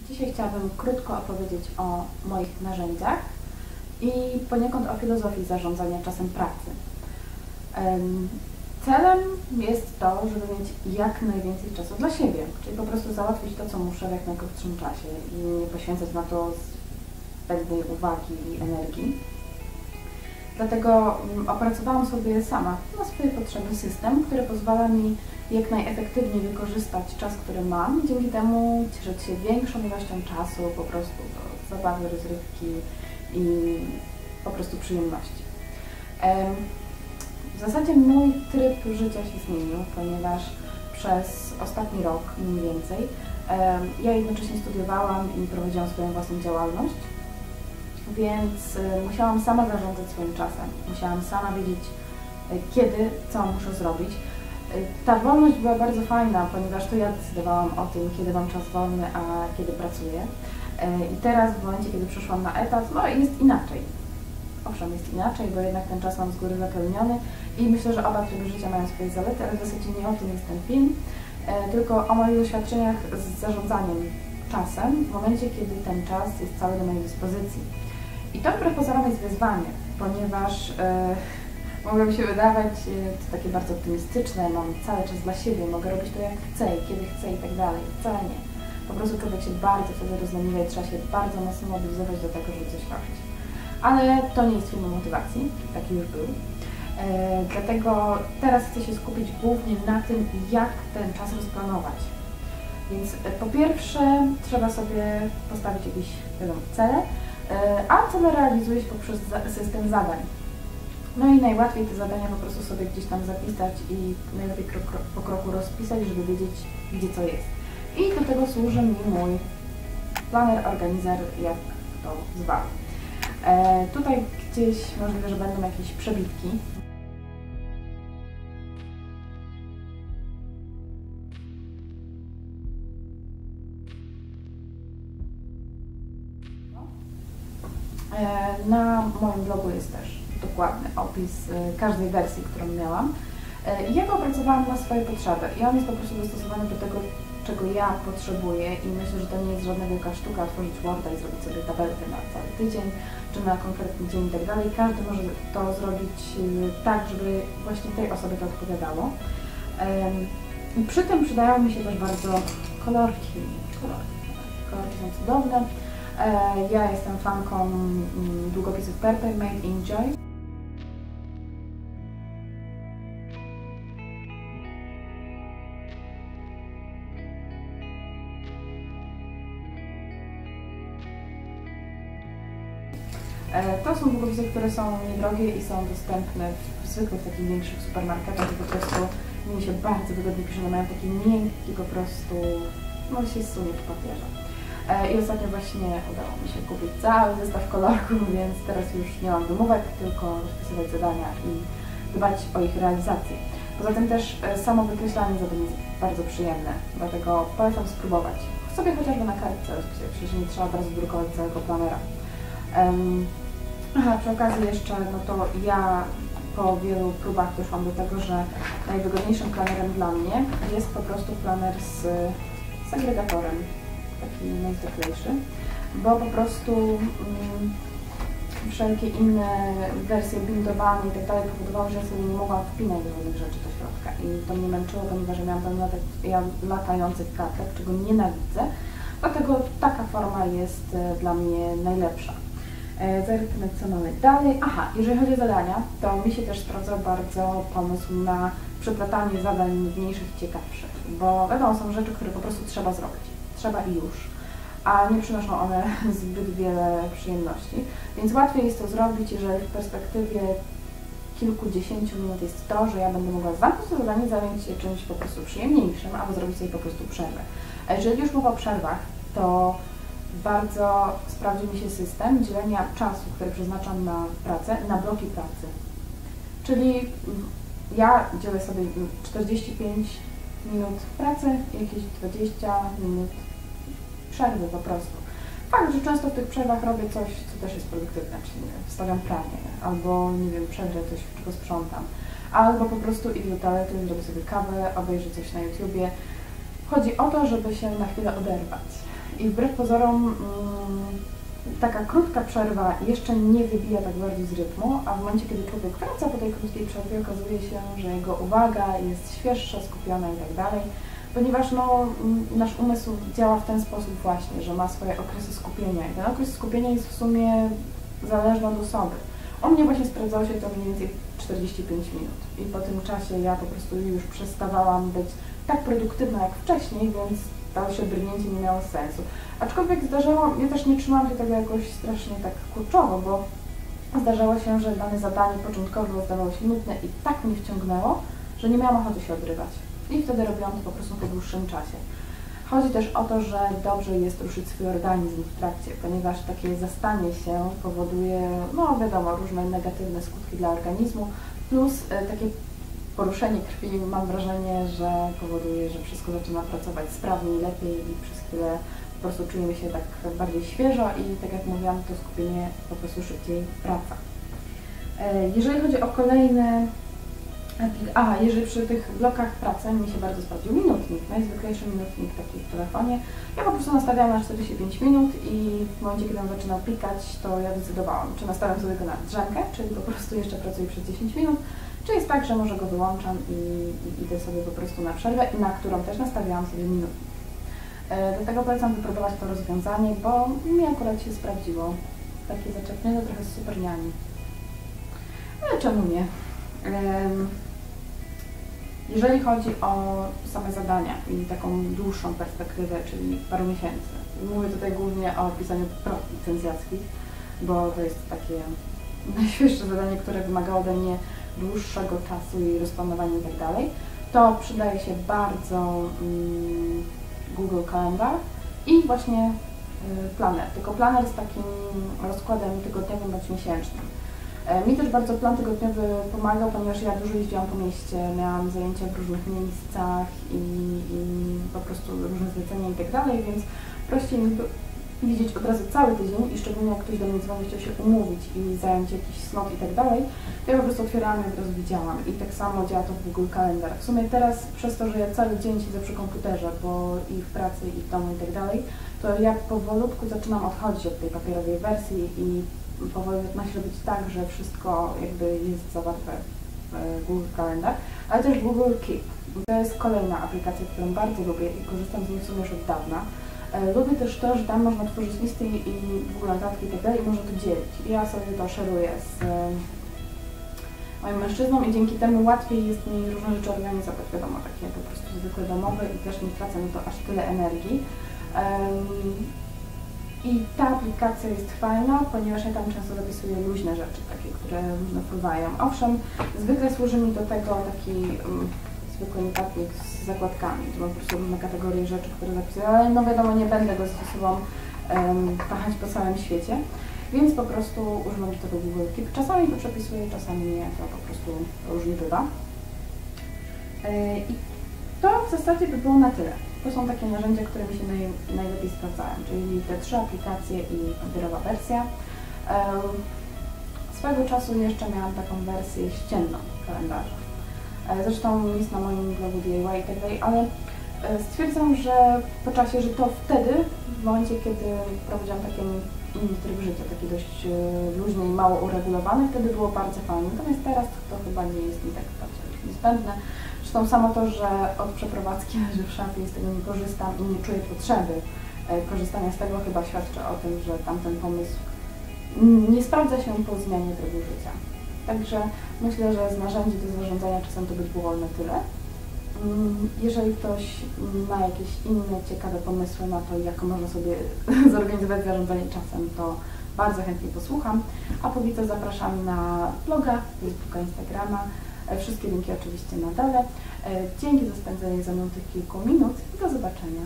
Dzisiaj chciałabym krótko opowiedzieć o moich narzędziach i poniekąd o filozofii zarządzania czasem pracy. Celem jest to, żeby mieć jak najwięcej czasu dla siebie, czyli po prostu załatwić to, co muszę w jak najkrótszym czasie i nie poświęcać na to zbędnej uwagi i energii. Dlatego opracowałam sobie sama na swoje potrzeby system, który pozwala mi jak najefektywniej wykorzystać czas, który mam, dzięki temu cieszyć się większą ilością czasu po prostu do zabawy, rozrywki i po prostu przyjemności. W zasadzie mój tryb życia się zmienił, ponieważ przez ostatni rok mniej więcej ja jednocześnie studiowałam i prowadziłam swoją własną działalność, więc musiałam sama zarządzać swoim czasem. Musiałam sama wiedzieć, kiedy, co muszę zrobić. Ta wolność była bardzo fajna, ponieważ to ja decydowałam o tym, kiedy mam czas wolny, a kiedy pracuję. I teraz, w momencie, kiedy przeszłam na etat, no jest inaczej. Owszem, jest inaczej, bo jednak ten czas mam z góry zapełniony i myślę, że oba tryby życia mają swoje zalety, ale w zasadzie nie o tym jest ten film, tylko o moich doświadczeniach z zarządzaniem czasem w momencie, kiedy ten czas jest cały do mojej dyspozycji. I to wbrew pozorom jest wyzwanie, ponieważ mogło mi się wydawać to takie bardzo optymistyczne, mam cały czas dla siebie, mogę robić to jak chcę, kiedy chcę i tak dalej. Wcale nie. Po prostu człowiek się bardzo wtedy rozleniwia i trzeba się bardzo mocno mobilizować do tego, żeby coś robić. Ale to nie jest film o motywacji, taki już był. Dlatego teraz chcę się skupić głównie na tym, jak ten czas rozplanować. Więc po pierwsze trzeba sobie postawić jakieś cele, a cele realizuje się poprzez system zadań. No i najłatwiej te zadania po prostu sobie gdzieś tam zapisać i najlepiej krok po kroku rozpisać, żeby wiedzieć, gdzie co jest. I do tego służy mi mój planer, organizer, jak to zwał. Tutaj gdzieś możliwe, że będą jakieś przebitki. Na moim blogu jest też dokładny opis każdej wersji, którą miałam. Ja go opracowałam na swoje potrzeby i on jest po prostu dostosowany do tego, czego ja potrzebuję i myślę, że to nie jest żadna wielka sztuka otworzyć Worda i zrobić sobie tabelkę na cały tydzień czy na konkretny dzień i tak dalej. Każdy może to zrobić tak, żeby właśnie tej osobie to odpowiadało. I przy tym przydają mi się też bardzo kolorki. Kolorki są cudowne. Ja jestem fanką długopisów Purple Made in Joy. To są długopisy, które są niedrogie i są dostępne w zwykłych takich większych supermarketach i po prostu mi się bardzo wygodnie pisze, one mają taki miękki po prostu, no się zsunie po papierze. I ostatnio właśnie udało mi się kupić cały zestaw kolorków, więc teraz już nie mam wymówek, tylko rozpisywać zadania i dbać o ich realizację. Poza tym też samo wykreślanie zadań jest bardzo przyjemne, dlatego polecam spróbować. Sobie chociażby na kartce rozpisać, przecież nie trzeba teraz drukować całego planera. Aha, przy okazji jeszcze, no to ja po wielu próbach doszłam do tego, że najwygodniejszym planerem dla mnie jest po prostu planer z agregatorem, taki najzwyklejszy, bo po prostu wszelkie inne wersje bindowane i tak dalej powodowały, że ja sobie nie mogłam wpinać żadnych rzeczy do środka i to mnie męczyło, ponieważ ja miałam pełno latających kartek, czego nienawidzę, dlatego taka forma jest dla mnie najlepsza. Zerknę, co mamy dalej. Aha, jeżeli chodzi o zadania, to mi się też sprawdzał bardzo pomysł na przeplatanie zadań mniejszych i ciekawszych, bo wiadomo, są rzeczy, które po prostu trzeba zrobić. Trzeba i już, a nie przynoszą one zbyt wiele przyjemności, więc łatwiej jest to zrobić, jeżeli w perspektywie kilkudziesięciu minut jest to, że ja będę mogła zamknąć to zadanie, zająć się czymś po prostu przyjemniejszym, albo zrobić sobie po prostu przerwę. A jeżeli już mowa o przerwach, to bardzo sprawdził mi się system dzielenia czasu, który przeznaczam na pracę, na bloki pracy. Czyli ja dzielę sobie 45 minut pracy i jakieś 20 minut przerwy po prostu. Fakt, że często w tych przerwach robię coś, co też jest produktywne, czyli nie wiem, wstawiam pranie, albo nie wiem, przegrzę coś, czego sprzątam, albo po prostu idę do toalety, zrobię sobie kawę, obejrzę coś na YouTubie. Chodzi o to, żeby się na chwilę oderwać. i wbrew pozorom taka krótka przerwa jeszcze nie wybija tak bardzo z rytmu, a w momencie, kiedy człowiek wraca po tej krótkiej przerwie, okazuje się, że jego uwaga jest świeższa, skupiona i tak dalej, ponieważ nasz umysł działa w ten sposób właśnie, że ma swoje okresy skupienia i ten okres skupienia jest w sumie zależny od osoby. U mnie właśnie sprawdzało się to mniej więcej 45 minut i po tym czasie ja po prostu już przestawałam być tak produktywna jak wcześniej, więc to się brnięcie nie miało sensu. Aczkolwiek zdarzało, ja też nie trzymałam się tego jakoś strasznie tak kurczowo, bo zdarzało się, że dane zadanie początkowo zdawało się nudne i tak mnie wciągnęło, że nie miałam ochoty się odrywać. I wtedy robiłam to po prostu po dłuższym czasie. Chodzi też o to, że dobrze jest ruszyć swój organizm w trakcie, ponieważ takie zastanie się powoduje, no wiadomo, różne negatywne skutki dla organizmu, plus takie poruszenie krwi, mam wrażenie, że powoduje, że wszystko zaczyna pracować sprawniej, lepiej i przez chwilę po prostu czujemy się tak bardziej świeżo i tak jak mówiłam, to skupienie po prostu szybciej wraca. Jeżeli chodzi o kolejne jeżeli przy tych blokach pracy mi się bardzo sprawdził minutnik, najzwyklejszy minutnik taki w telefonie. Ja po prostu nastawiałam na 45 minut i w momencie, kiedy on zaczynał pikać, to ja decydowałam, czy nastawiam sobie go na drzemkę, czyli po prostu jeszcze pracuję przez 10 minut, czy jest tak, że może go wyłączam i idę sobie po prostu na przerwę, na którą też nastawiałam sobie minutnik. Dlatego polecam wypróbować to rozwiązanie, bo mi akurat się sprawdziło. Takie zaczepnięte trochę z superniami. Ale czemu nie? Jeżeli chodzi o same zadania i taką dłuższą perspektywę, czyli paru miesięcy, mówię tutaj głównie o pisaniu prób licencjackich, bo to jest takie najświeższe zadanie, które wymaga ode mnie dłuższego czasu i rozplanowania i tak dalej, to przydaje się bardzo Google Calendar i właśnie planer, tylko planer z takim rozkładem tygodniowym bądź miesięcznym. Mi też bardzo plan tygodniowy pomagał, ponieważ ja dużo jeździłam po mieście, miałam zajęcia w różnych miejscach i po prostu różne zlecenia i tak dalej, więc prościej mi widzieć od razu cały tydzień i szczególnie jak ktoś do mnie dzwoni, chciał się umówić i zająć jakiś slot i tak dalej, to ja po prostu otwierałam i od razu widziałam i tak samo działa to w Google Calendar. W sumie teraz przez to, że ja cały dzień siedzę przy komputerze, bo i w pracy i w domu i tak dalej, to ja powolutku zaczynam odchodzić od tej papierowej wersji i powoli zaczyna się robić tak, że wszystko jakby jest zawarte w Google Calendar, ale też Google Keep. To jest kolejna aplikacja, którą bardzo lubię i korzystam z niej w sumie już od dawna. Lubię też to, że tam można tworzyć listy i w ogóle notatki i tak dalej i można to dzielić. Ja sobie to szeruję z moim mężczyzną i dzięki temu łatwiej jest mi różne rzeczy organizować, wiadomo, takie po prostu zwykłe domowe i też nie tracę na to aż tyle energii. I ta aplikacja jest fajna, ponieważ ja tam często zapisuję luźne rzeczy, takie, które różne wpływają. Owszem, zwykle służy mi do tego taki zwykły notatnik z zakładkami, gdzie mam po prostu różne kategorie rzeczy, które zapisuję, ale no wiadomo, nie będę go ze sobą pachać po całym świecie, więc po prostu używam do tego Google Keep. Czasami to przepisuję, czasami nie, to po prostu różnie bywa. I to w zasadzie by było na tyle. To są takie narzędzia, które mi się najlepiej sprawdzają, czyli te 3 aplikacje i papierowa wersja. Swego czasu jeszcze miałam taką wersję ścienną kalendarza. Zresztą jest na moim blogu DIY i tak dalej, ale stwierdzam, że po czasie, że to wtedy, w momencie, kiedy prowadziłam taki inny tryb życia, taki dość luźny i mało uregulowany, wtedy było bardzo fajnie. Natomiast teraz to chyba nie jest mi tak bardzo niezbędne. Zresztą samo to, że od przeprowadzki leży w szafie i z tego nie korzystam i nie czuję potrzeby korzystania z tego, chyba świadczy o tym, że tamten pomysł nie sprawdza się po zmianie trybu życia. Także myślę, że z narzędzi do zarządzania czasem to by było na tyle. Jeżeli ktoś ma jakieś inne ciekawe pomysły na to, jak można sobie zorganizować zarządzanie czasem, to bardzo chętnie posłucham. A póki co zapraszam na bloga, Facebooka, Instagrama. Wszystkie linki oczywiście na dole. Dzięki za spędzenie ze mną tych kilku minut i do zobaczenia.